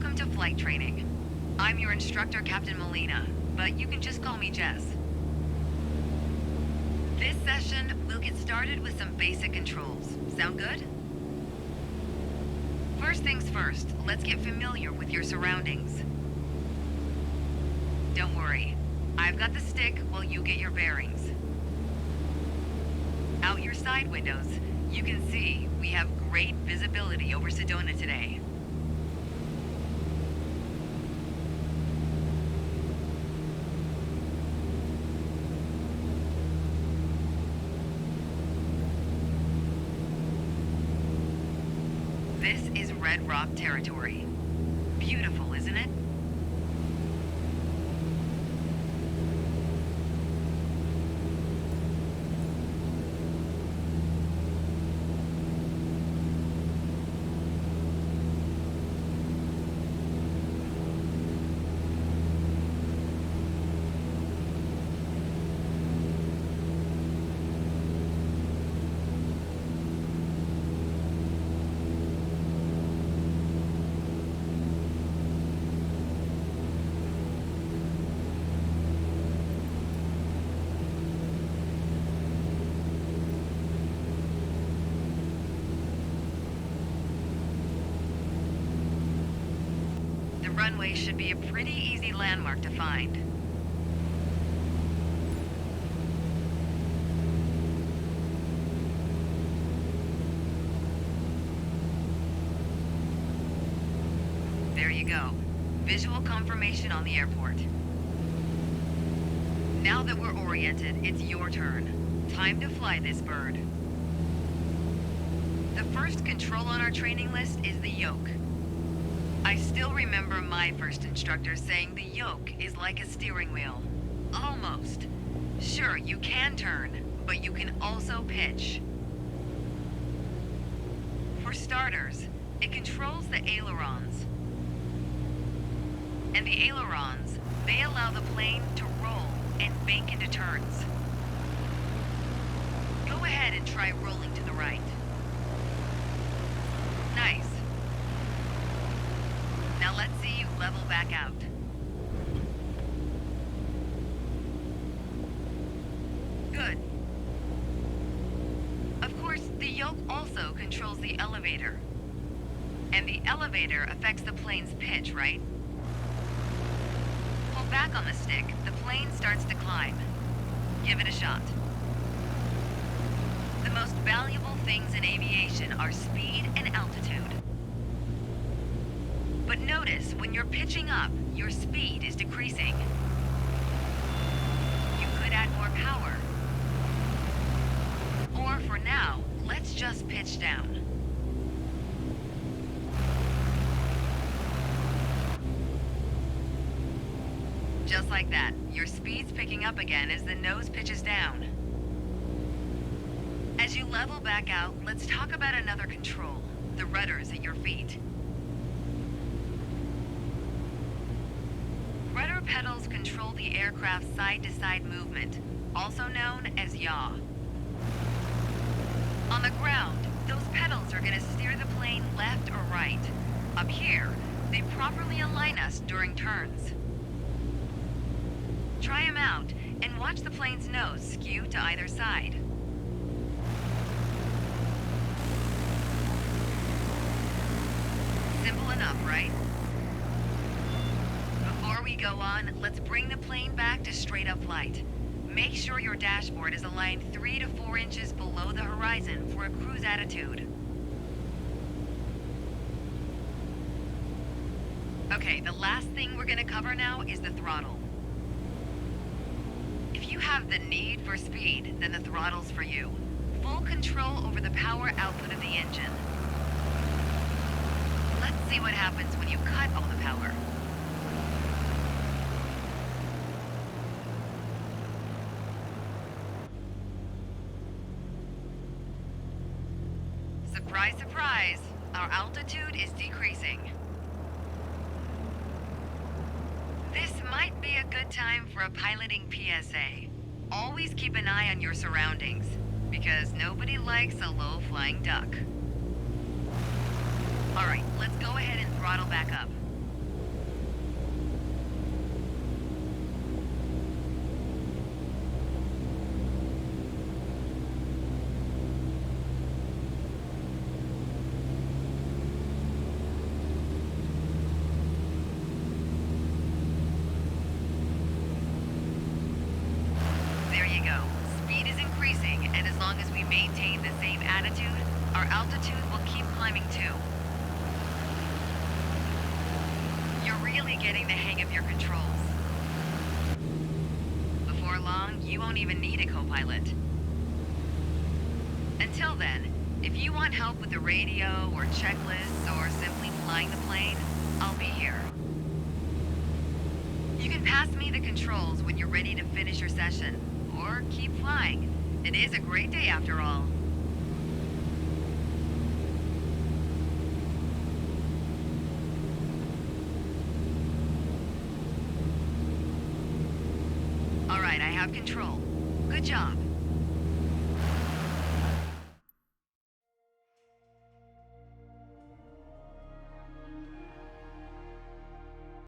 Welcome to flight training. I'm your instructor, Captain Molina, but you can just call me Jess. This session, we'll get started with some basic controls. Sound good? First things first, let's get familiar with your surroundings. Don't worry, I've got the stick while you get your bearings. Out your side windows, you can see we have great visibility over Sedona today. This is Red Rock territory. Beautiful, isn't it? The runway should be a pretty easy landmark to find. There you go. Visual confirmation on the airport. Now that we're oriented, it's your turn. Time to fly this bird. The first control on our training list is the yoke. I still remember my first instructor saying the yoke is like a steering wheel. Almost. Sure, you can turn, but you can also pitch. For starters, it controls the ailerons. And the ailerons, they allow the plane to roll and bank into turns. Go ahead and try rolling to the right. Nice. Now let's see you level back out. Good. Of course, the yoke also controls the elevator. And the elevator affects the plane's pitch, right? Pull back on the stick, the plane starts to climb. Give it a shot. The most valuable things in aviation are speed and altitude. But notice, when you're pitching up, your speed is decreasing. You could add more power. Or for now, let's just pitch down. Just like that, your speed's picking up again as the nose pitches down. As you level back out, let's talk about another control, the rudders at your feet. Rudder pedals control the aircraft's side-to-side movement, also known as yaw. On the ground, those pedals are going to steer the plane left or right. Up here, they properly align us during turns. Try them out, and watch the plane's nose skew to either side. Simple enough, right? Before we go on, let's bring the plane back to straight-up flight. Make sure your dashboard is aligned 3 to 4 inches below the horizon for a cruise attitude. Okay, the last thing we're gonna cover now is the throttle. If you have the need for speed, then the throttle's for you. Full control over the power output of the engine. Let's see what happens when you cut all the power. Surprise, surprise, our altitude is decreasing. This might be a good time for a piloting PSA. Always keep an eye on your surroundings, because nobody likes a low-flying duck. All right, let's go ahead and throttle back up. altitude will keep climbing too. You're really getting the hang of your controls. Before long, you won't even need a co-pilot. Until then, if you want help with the radio or checklists or simply flying the plane, I'll be here. You can pass me the controls when you're ready to finish your session, or keep flying. It is a great day after all. All right, I have control. Good job.